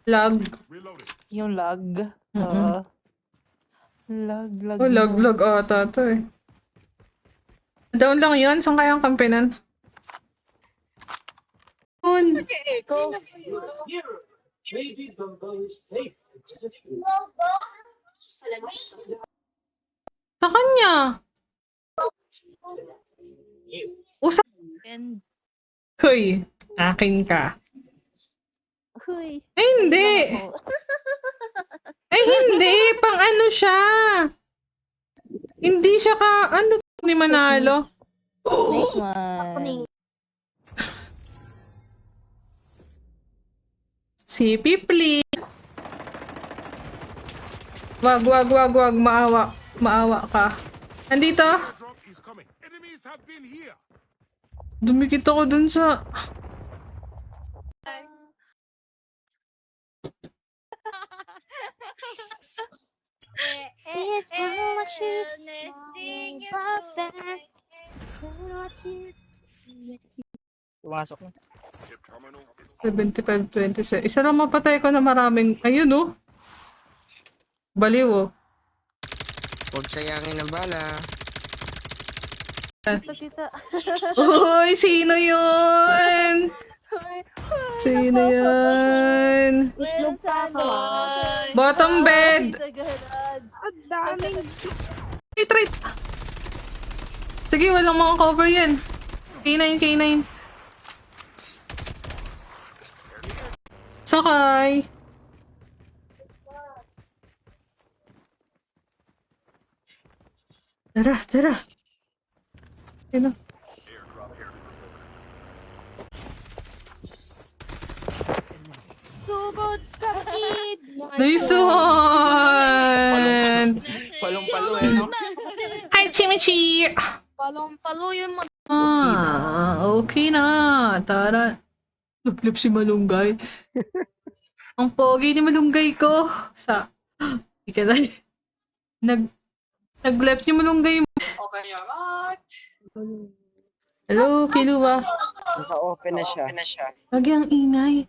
Lag. Yung lag. Mm-mm. Lag. Oh, lag ata to eh. Down lang yun. Saan kayang kampinan? Doon. Eko. Sa kanya. Usap. And, Hoy. Akin ka. huy. Ay, hindi. Ay, hindi. Pang ano siya. Hindi siya ka... Ano ni Manalo? Nice one. Si Pipli. Wag. Maawa. Maawa ka. Andito? Dumikit ako dun sa... Yes, what you say about that. What you... Pumasok na. 75-26. Isa lang mapatay ko na maraming... Ayun oh. Baliw oh. Huwag sayangin ang bala. Sa tita. Uy, sino yun? Sino yun? Itlog pa ako. Bottom bed. Ang daming... Try. Sige, walang mga cover yan. K9. Sakay. Tara. Sino? Sugod kapatid! Nice one! Palong-palo eh, no? Hi, Chimichi! Palong-palo yun mo. Okay na. Tara. Naglip si Malunggay. Ang pogi ni Malunggay ko. Ika na. Nag-left si Malunggay mo. Hello, Kiluwa. Naka-open na siya. Lagi ang ingay.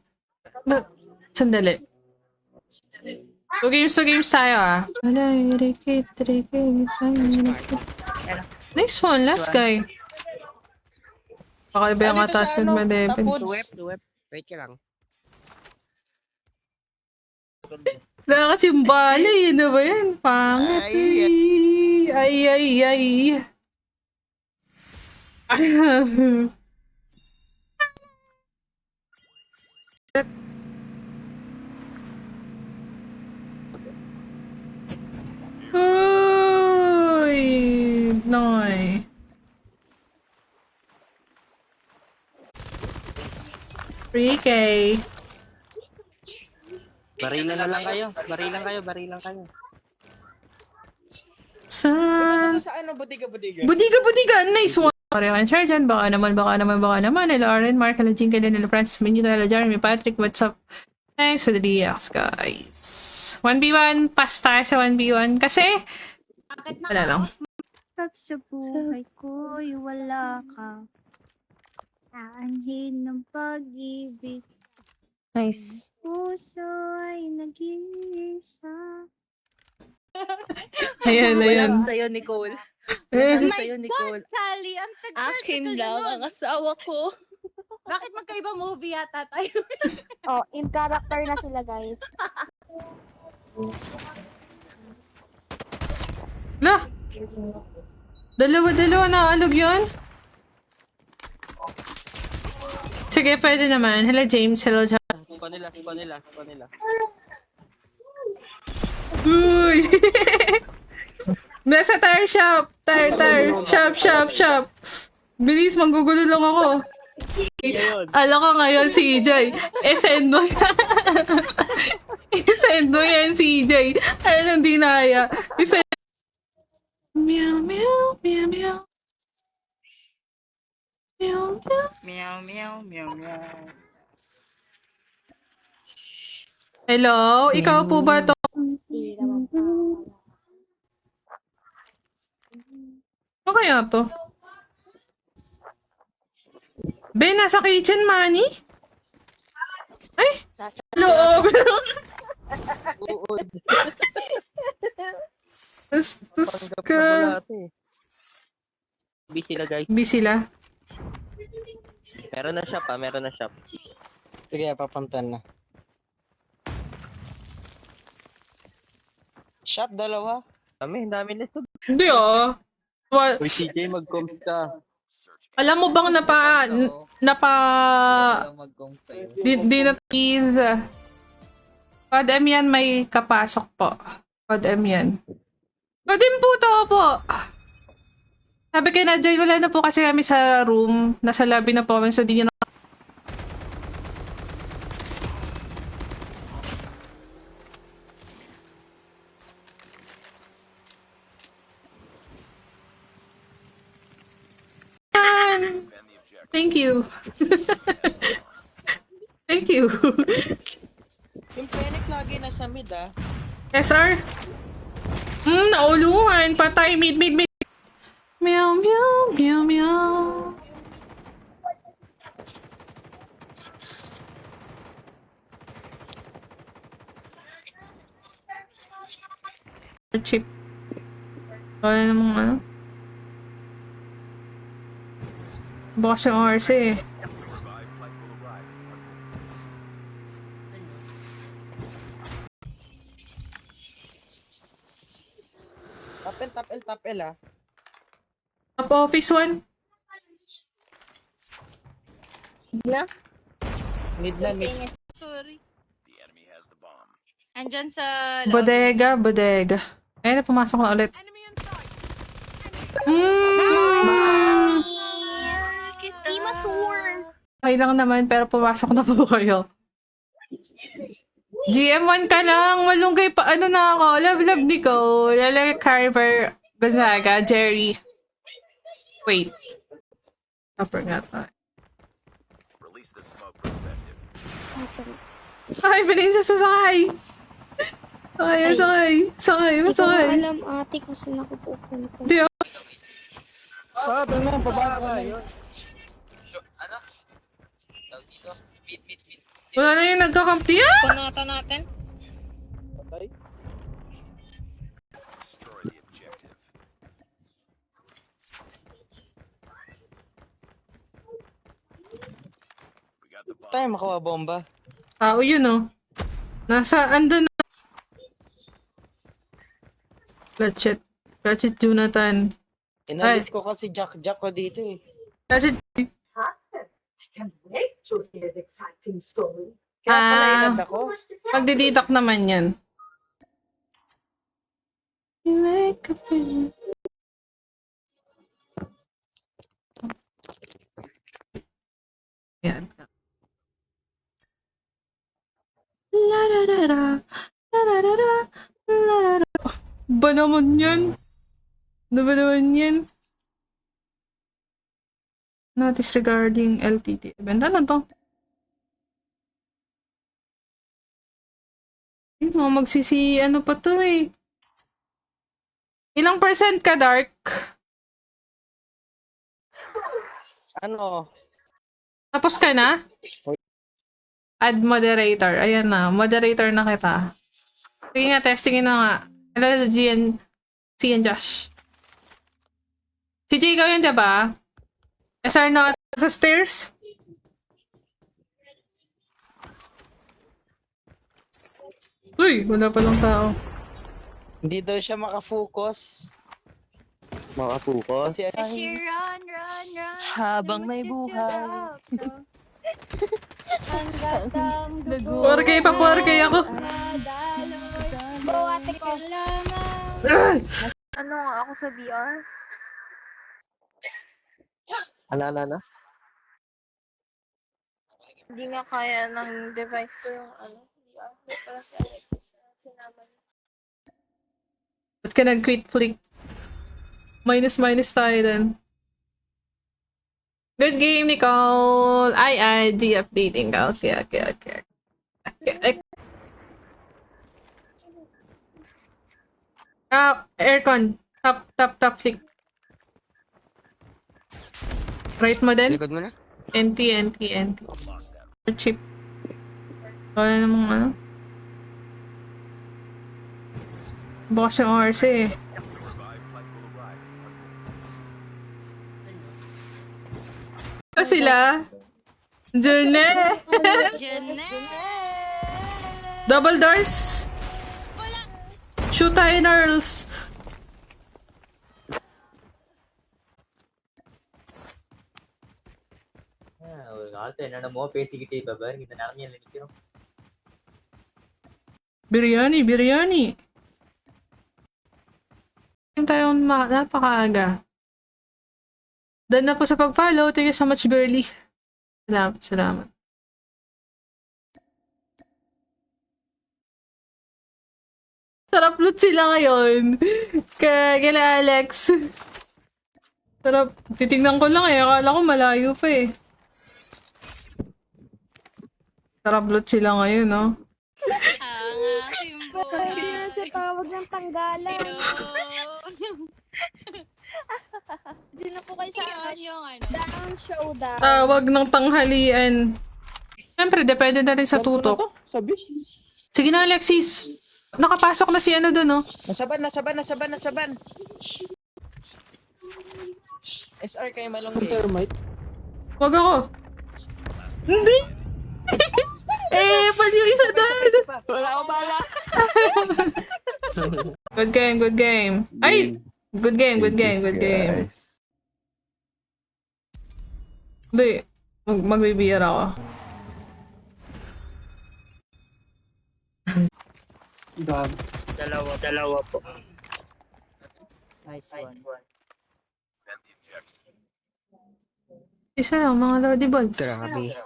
Sandali. So games tayo ah. Nice one, last guy. Baka iba yung attachment mo, Devin. Duwep. Wait ka lang. Wala kasi yung bala eh. Ano ba yan? Pangit eh. Ay. Uy! Noy. Free K. Barilan na lang kayo. Barilan kayo. Sa... Sa ano, budiga. Budiga! Nice one! Parehan siya dyan. Baka naman. Hello, Aaron, Mark, hello, Jinka, hello, Francis, Minyo, hello, Jeremy, Patrick, what's up? Thanks for the DX, guys. 1v1. Pass tayo sa 1v1. Kasi... Wala lang. Pag sa buhay ko'y wala ka. Aanhin ng pag-ibig. Nice. Puso ay nag-iisa. Ayan. Sa'yo, Nicole. Eh, Sa'yo, Nicole. Sally, ang tagal Akin lang ang asawa ko. Bakit magkaiba movie yata tayo? Oh, in character na sila, guys. La! Dalawa na alog yun? Sige, pwede naman. Hello, James. Hello, John. Tupa nila. Uy! Nasa tire shop! Tire! Shop! Bilis, manggugulo lang ako. Ala ka ngayon, CJ. Send mo yan. Send mo yan, CJ. Ano nang dinaya? Meow. Hello? Ikaw po ba to? Hindi naman pa. Ano kaya to? Ben, nasa kitchen, Manny? Ay! Loob! ka. Busy sila guys. Busy sila. Meron na shop meron na shop. Sige, papuntan na. Shop, dalawa. Ang dami nito. Hindi Uy, CJ, mag-coms ka. Alam mo bang di na tease. Code M yan, may kapasok po. Code M yan. Code M po to po. Sabi kayo na join, wala na po kasi kami sa room. Nasa lobby na po kami, so di nyo na... Thank you. Thank you. Yung Fennec lagi nasa mid SR? Nauluhan. Patay. Mid. Meow, meow, meow, meow. Chip. Wala namang ano. Bukas yung RC eh. Top L Top office 1. Na? Mid na mid. Sorry. Andyan sa... Bodega. Ayun na, pumasok na ulit. Di ma-sure. Okay lang naman, pero pumasok na po kayo. GM1 ka lang. Malunggay pa. Ano na ako? Love Nico. Lala Carver. Gonzaga. Jerry. Wait. Upper nga tayo. Ay, bilhin sa susakay. Sakay. Hindi ko alam ate kung saan ako pupunta. Di Doon na, baba ka. Yun. Ano? Dito. Mid. wala na yung nagkakamp diyan. Punata natin. Patay. Tayo makuha bomba. Tao yun oh. Andun na. Ratchet Jonathan. Inalis ko kasi Jack ko dito eh. Ratchet. Kaya pala inad ako. Magdididak naman yan. Yan. Ba naman yan? Ano ba naman yan? Notice regarding LTT event. Ano to? Ano pa to eh. Ilang percent ka, Dark? Ano? Tapos ka na? Add moderator. Ayan na. Moderator na kita. Sige nga, testingin na nga. Hello, Gian. Si Josh. Si Jay, ikaw yun, diba? SR na sa stairs? Uy, wala palang tao. Hindi daw siya makafocus. Makafocus? Kasi She run. Habang may buhay. Hanggat ang dugo. 4K ako. Bawate ko lamang. Ano nga ako sa VR? Ano? Hindi nga kaya ng device ko yung VR. Para si Alexis na sinama niya. Ba't ka nag-quit flick? Minus tayo din. Good game, Nicole! Ay, G-updating ka. Okay. Aircon. Top flick. Right mo din? Likod mo na? NT. Chip. Wala namang ano. Bukas yung RC eh. pa sila? Diyan na. Double doors. Shoot tayo, Earls. ஒரு காலத்துல என்னென்னமோ பேசிக்கிட்டு இப்ப பாருங்க இந்த நிலைமையில நிக்கிறோம். Biryani, biryani. Yung tayong napakaaga. Dahil na po sa pag-follow. Thank you so much, girly. Salamat, salamat. Sarap loot sila ngayon. Kaya Alex. Sarap. Titignan ko lang eh. Akala ko malayo pa eh. Sarap loot sila ngayon, no? Hindi na sa tawag ng tanggalan. Hindi na po kayo sa down showdown. Tawag ng tanghalian. Siyempre, depende na rin sa tutok. Sabi. Sige na, Alexis. Nakapasok na si ano dun, no? Nasaban. SR kay Malongge. Thermite. Wag ako. Hindi! Pwede yung isa dun! Wala ko bala. Good game, good game. Ay! Good game, good game, good game. Hindi. Magbibiyar ako. Dalawa po. Nice one. Isa lang, mga Lodi Balls. Grabe.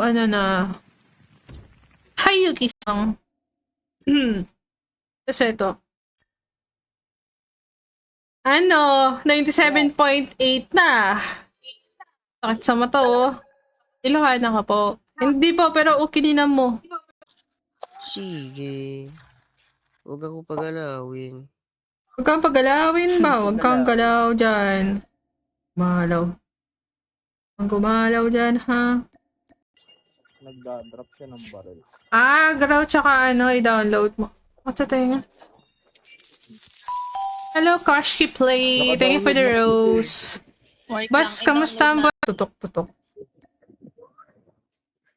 Ano na. Hayuki-san. Tapos ito. 97.8 na. Sakit sa mata, oh. Ilocana ka po. Hindi po, pero ukininan mo. Sige. Huwag ako pagalawin. Huwag kang pagalawin ba? Huwag kang galaw dyan. Gumalaw. Huwag gumalaw dyan, ha? Nagda-drop siya ng barrel. Graw tsaka i-download mo. What's that thing? Hello, Koshki Play. Thank you for the rose. Bas, kamusta ba? Tutok.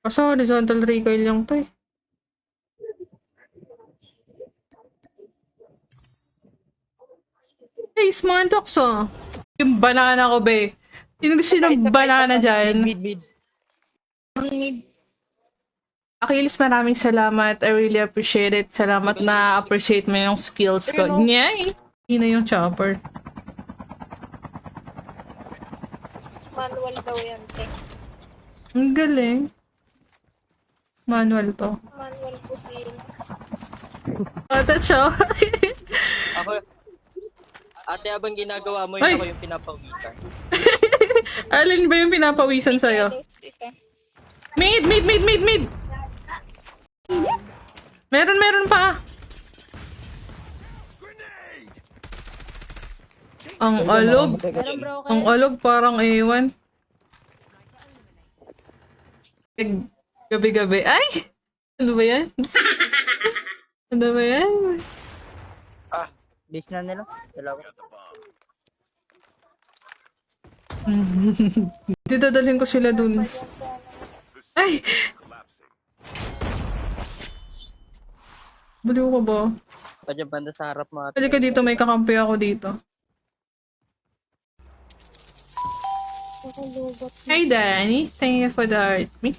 Kaso horizontal recoil lang to eh. Hey, Smantox oh. Yung banana ko, be. Sino gusto ng banana dyan? Mid. Achilles, maraming salamat. I really appreciate it. Salamat na appreciate mo yung skills ko. Nyay! Yun na yung chopper. Manual daw yan, te. Ang galing. Manual to. Manual po sila. Ate Cho. Ako, ate, habang ginagawa mo Ay! yun, ako yung pinapawisan. Alin ba yung pinapawisan sa'yo? Mid! Meron pa. Ang alog. Meron bro kayo? Ang alog parang A1. Gabi-gabi. Ay! Ano ba yan? Ano ba yan? Base na nila. Dalawa. Didadalhin ko sila dun. Ay! Baliw ko ba? Pa dyan banda sa harap mo. Pwede ka dito, may kakampi ako dito. Nakalubot. Hi Danny, thank you for the heart me.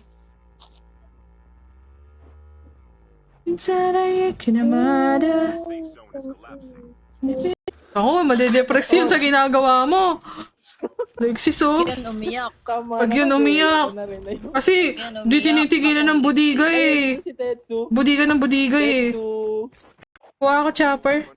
Saray kinamada. Ako, madedepress yun sa ginagawa mo. Alexis, oh. Umiyak. Pag yun umiyak. Kasi, di tinitigilan ng budiga eh. Si Tetsu. Budiga ng budiga eh. Tetsu. Kuha ka, chopper.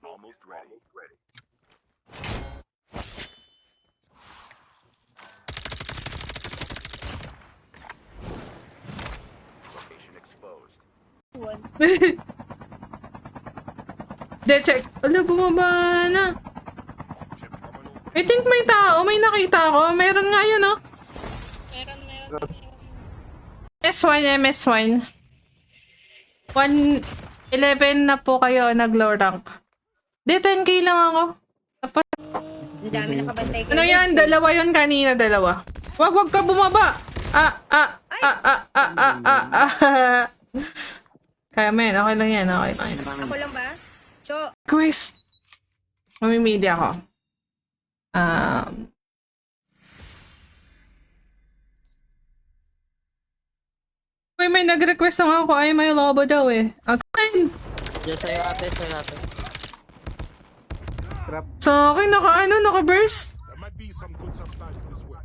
De-check. Ala, bumaba na. I think may tao. May nakita ko. Meron nga yun, oh. Meron. S1, MS1. 111 na po kayo nag-low rank. Di, 10k lang ako. Ang dami nakabantay kayo. Ano yan? Dalawa yun kanina, dalawa. Wag ka bumaba! Kaya men, okay lang yan, okay lang yan. Ako lang ba? So, Quest! Mamimili ako. Uy, may nag-request ng ako, ay may lobo daw eh. Okay. Diyan sa'yo ate, sa'yo ate. Sa akin, naka-burst. There might be some good supplies this way.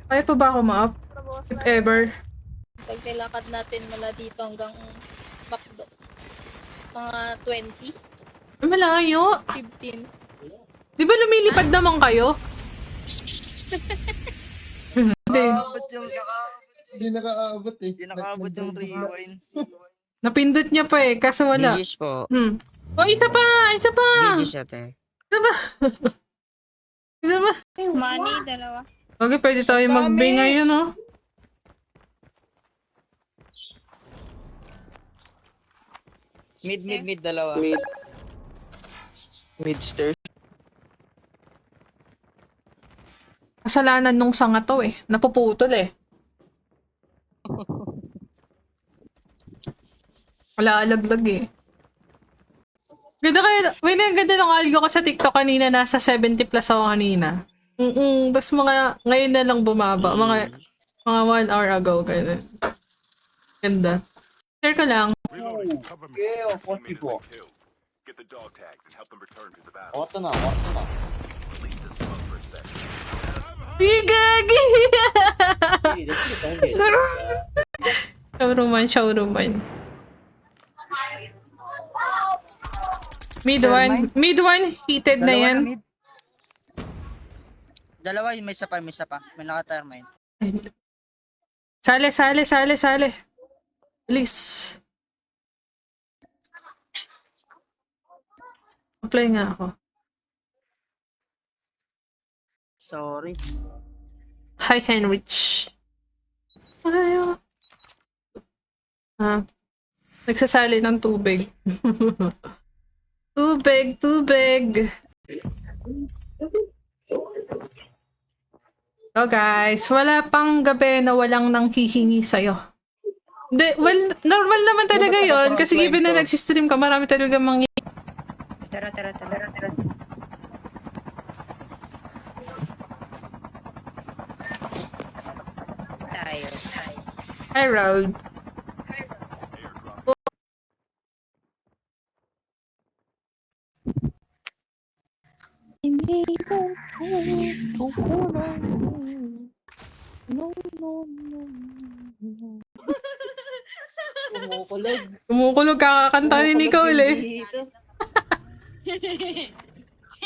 Kaya pa ba ako ma-up? If ever. Pag nilakad natin mula dito hanggang Macdo. Mga 20, Ay, malayo. 15. Di ba lumilipad naman kayo? Hindi. Hindi nakaabot eh. Hindi nakaabot yung rewind. Napindot niya pa eh, kaso wala. Gigis po. Oh, isa pa! Isa pa! Gigis ate. Isa pa! Money, dalawa. Okay, pwede tayo mag-bay ngayon, oh. Mid, dalawa. Midstairs. Kasalanan nung sanga to eh. Napuputol eh. Wala alaglag eh. Ganda kaya, may ganda ng algo ko sa TikTok kanina, nasa 70 plus ako kanina. Tapos ngayon na lang bumaba. Mga 1 hour ago. Ganun. Ganda. Share ko lang. Reloading. Cover me. Okay, of course, Made it people. a kill. Get the dog tags and help them return to the battle. Orto na, orto na. Release the smoke for a second. Di gagi! Hindi, hindi. Showroom. Mid one, heated na yan. Dalawa, may isa pa. May naka-termine. Sale. Please. Apply nga ako. Sorry. Hi, Henrich. Ayaw. Nagsasali ng tubig. tubig. So guys, wala pang gabi na walang nang hihingi sa'yo. Well, normal naman talaga yon kasi given na nagsistream ka, marami talaga tara. Tayo. Harold. Kumukulog kakakanta ni Nicole eh.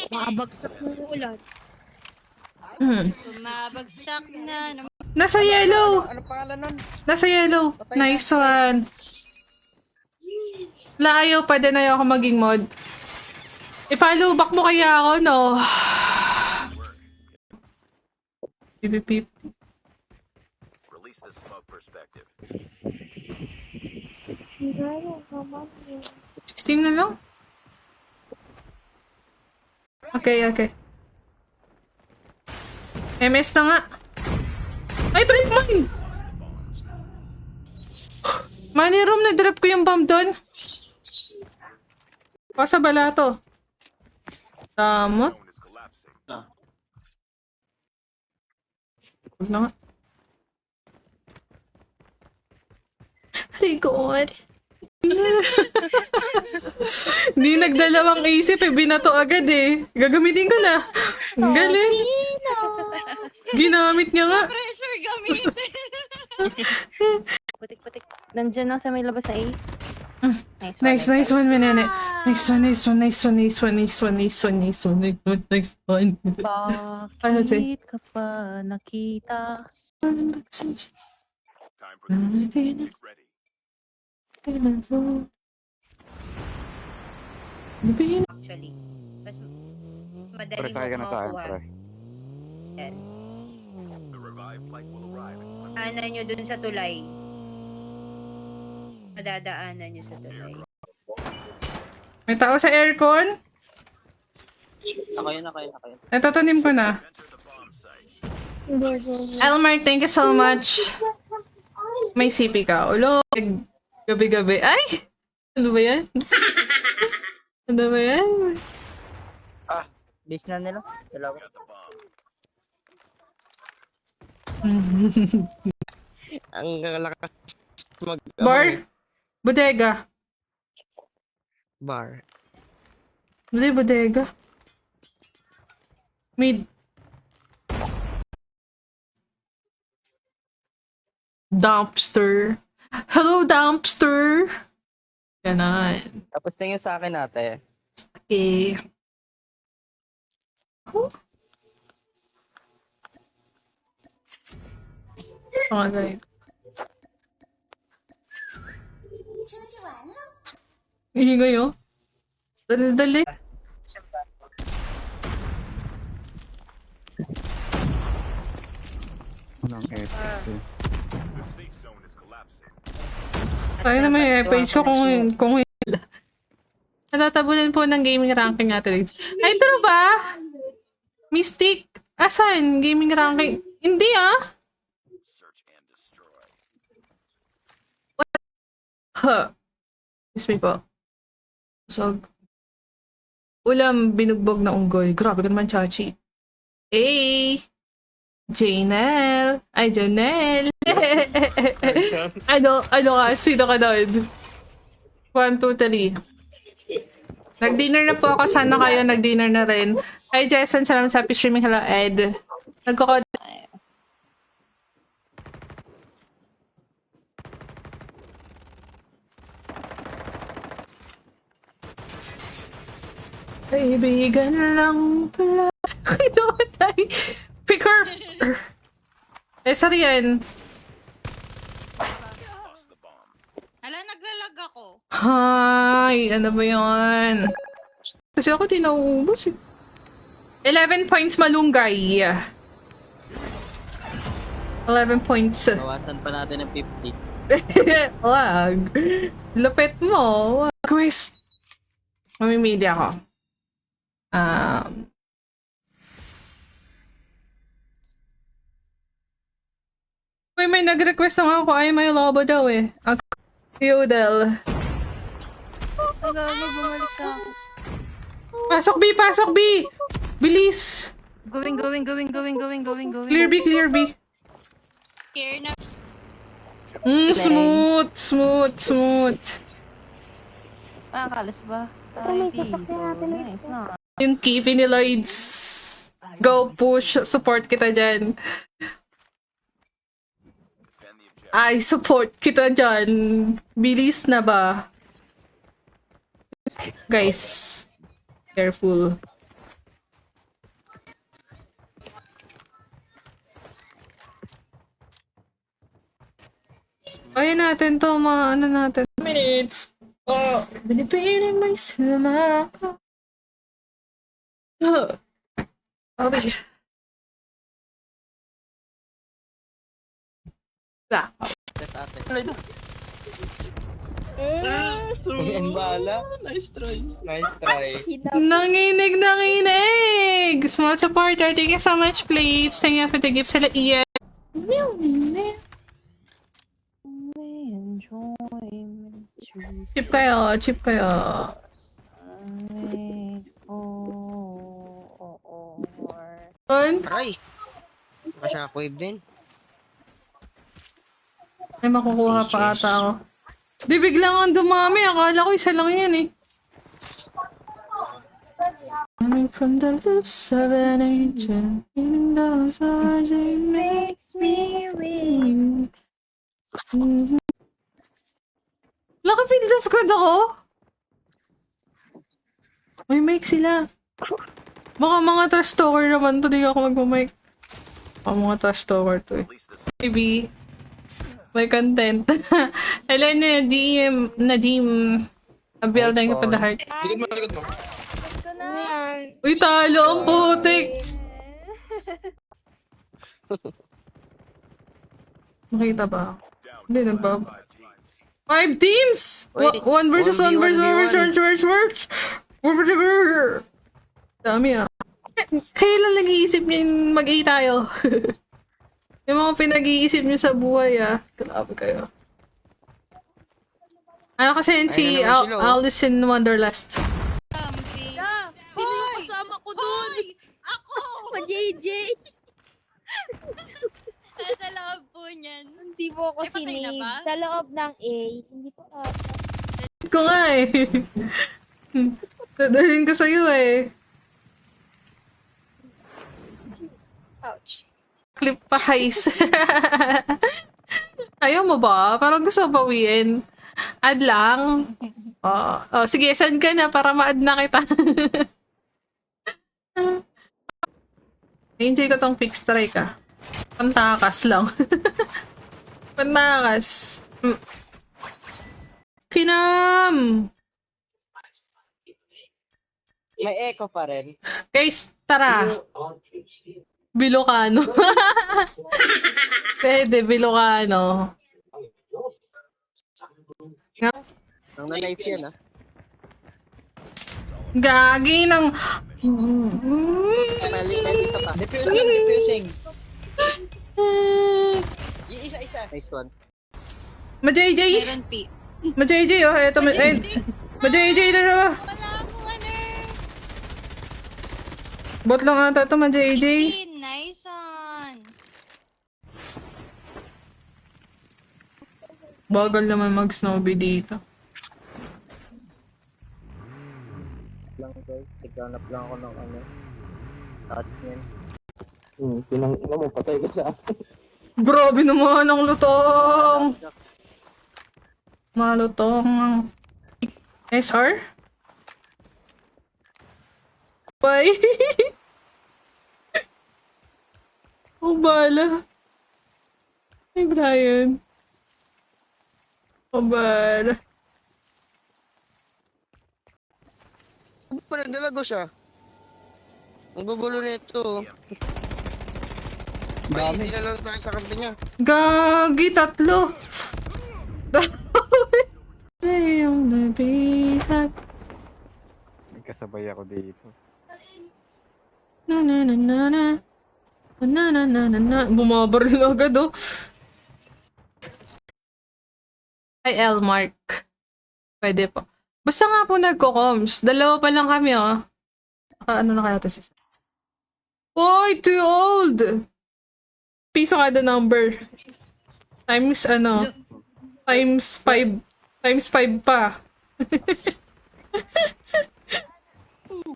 Makabagsak ng ulan. Bumabagsak na. Nasa yellow! Ano pangalan nun? Nasa yellow. Nice one. Ayaw pa din ayaw ako maging mod. I-follow back mo kaya ako, no? Pip. Release the smoke perspective. 16 na lang? Okay. MS na nga. Ay, trip man! Money room, na-drop ko yung bomb doon. Pasa bala to. Damot. Zone is collapsing. Huwag na nga. Ay, God. Hindi nagdalawang isip eh. Binato agad eh. Gagamitin ko na. Ang galing. Ginamit niya nga. Pressure gamitin. Putik. Nandiyan lang sa may labas na A. Nice one, Menene. Nice one. Ano siya? Bakit ka pa nakita? Time for the get ready. Actually. Mas madali mo makuha. Yan. The revived flight will arrive in 1 Daanan nyo dun sa tulay. Madadaanan nyo sa tulay. May tao sa aircon? Ako yun, ako yun, ako yun. Natatanim ko na. Elmar, thank you so much. May CP ka. Ulo. Gabi-gabi. Ay! Ano ba yan? Ano ba yan? Base na nila. Dalawa. Ang lakas mag... Bar? Bodega. Bar. Hindi, bodega. Mid. Dumpster. Hello, dumpster! Ganon. Tapos tingin sa akin ate. Okay. Okay. Ingay oh. Dali-dali. The safe zone is collapsing. Kaya naman yung page ko kung natatabunan po ng gaming ranking natin. Ay, ito na ba? Mystic? Asan? Gaming ranking? Hindi ah. Search and destroy. Huh. Excuse me po. So, ulam binugbog na unggoy. Grabe ka naman, Chachi. Hey! Janelle! Ay, Janelle! ano ka? Sino ka doon? 1, 2, 3. Nag-dinner na po ako. Sana kayo nag-dinner na rin. Hi, Jason. Salamat sa happy streaming. Hello, Ed. Nagkakod... Kaibigan lang pala. Kinomatay. Picker. Sorry yan. Lost the bomb. Hala, naglalag ako. Hi. Ano ba yan? Kasi ako di nauubos eh. 11 points malunggay. 11 points. Bawasan pa natin ng 50. Wag. Lupit mo. Wag. Quest. Mamimili ako. Uy, may nag-request ng ako ay may lobo daw eh. Ang Yodel. Bumalik ka ako. Pasok B! Pasok B! Bilis! Going. Clear B! Clear B! Here na. Smooth! Smooth! Smooth! Kalas ba? May sasakyan natin ulit. Nice na. Yung Kiwi ni Lloyds. Go push! Support kita dyan. Defend the objective. Ay, support kita dyan. Bilis na ba? Guys, careful. Kaya natin to, ano natin. Minutes. Oh, binipiling may sama ko. Oh. Okay. Black. Ate. Ang bala. Nice try. Nice try. Nanginig! Small supporter, thank you so much, please. Thank you for the gift sa Ian. Chip kayo, chip kayo. On? Aray. Shockwave din. Ay, makukuha pa ata ako. Di biglang ang dumami. Akala ko isa lang yan eh. Coming from the lips of an angel, in those words it makes me weak. Naka-field squad ako? May mic sila. Baka mga trash talker naman to. Di ako magmamic. Baka mga trash talker to eh. Release the Maybe. May content. Hello, Nadim. Building pa the heart. Likod mo, likod mo. Ano yan? Uy, talo ang putik! Nakita ba? down Hindi, nagbab. 5 teams. 5 teams! Wait, 1 versus 1 versus 1 1v1. versus Dami ah. Kailan nag-iisip niyo yung mag-A tayo? Yung mga pinag-iisip niyo sa buhay ah. Grabe kayo. Ano kasi yun si Ayun naman sila, oh. Alice in Wonderlust. Yeah, sino yung kasama ko dun? Ako! Ma-JJ! Sa loob po niyan. Hindi mo ako May patay na sinave. ba? Sa loob ng A, hindi ko Ko nga eh. Dadalhin ko sa'yo eh. Ouch. Clip pa heist. Ayaw mo ba? Parang gusto mo bawiin. Add lang. Oh, sige, send ka na para ma-add na kita. Enjoy ko tong fixed try ka. Pantakas lang. Pantakas. Pinam! May echo pa rin. Guys, tara. Bilokano. Pwede, Bilokano. Nang na-life yan, ah. Gagi ng... Dito pa. Defusing. Yung isa-isa. Nice one. Ma-JJ! Meron P. Ma-JJ, oh. Eto, ma-JJ na naman. Wala akong ano. Bot lang ata ito, ma-JJ. 15, nice one. Bagal naman mag-snowbie dito. Lang guys, tigranap lang ako ng ano. Attachment. Pinang-ina mo, patay ka sa akin. Grabe naman ang lutong! Malutong. SR? Bye! Oh, bala. Hey, Brian. Oh, bala. Ano pa nagdalago siya? Ang gugulo nito. Dami. Hindi na lang tayo sa kampi niya. Gagi, tatlo. Ayong nabihat. May kasabay ako dito. Na na na na na. Na na na na na. Bumabaril agad oh. Ay, Elmark. Pwede po. Basta nga po nagko-coms. Dalawa pa lang kami oh. Ano na kaya to sis? Oy, too old! Piso kada number. Times ano? Times 5. Times 5 pa.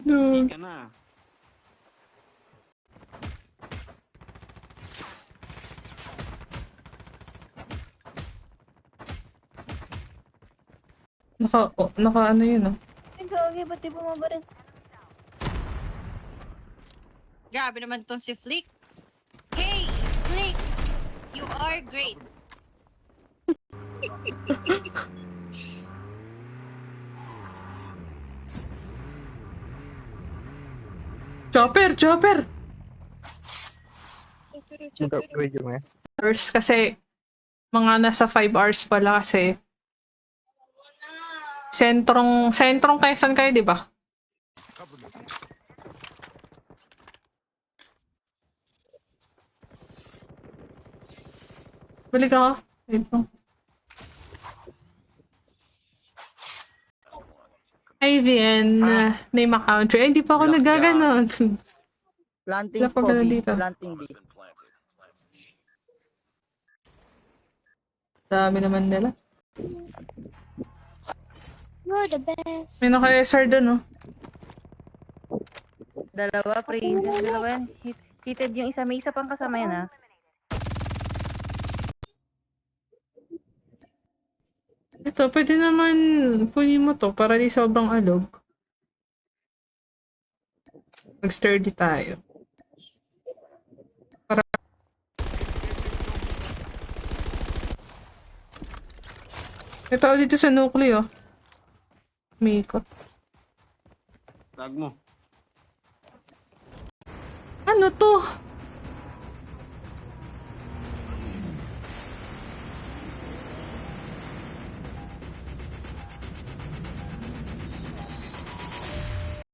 No. Ka na. Naka ano yun oh. Ay, gagi, ba't di bumabaril? Grabe naman tong si Flick. Hey, Flick! You are great. Chopper! Chopper! Mag-upgrade yung eh. Hours kasi mga nasa 5 hours pala kasi sentrong Quezon kayo, di ba? Balik ako. Wait po. IVN, name a country. Ay, hindi pa ako nagaganon. Planting Wala pa po, ganun B. dito. Planting B. Been planted. Dami naman nila. You're the best. May naka-SR dun, oh. Dalawa, princess. Dalawa yan. Heated yung isa. May isa pang kasama yan, ah. Ito, pwede naman kunin mo to para di sobrang alog. Mag-sturdy tayo. Para... Ito dito sa nucleo. May ikot. Tag mo. Ano to?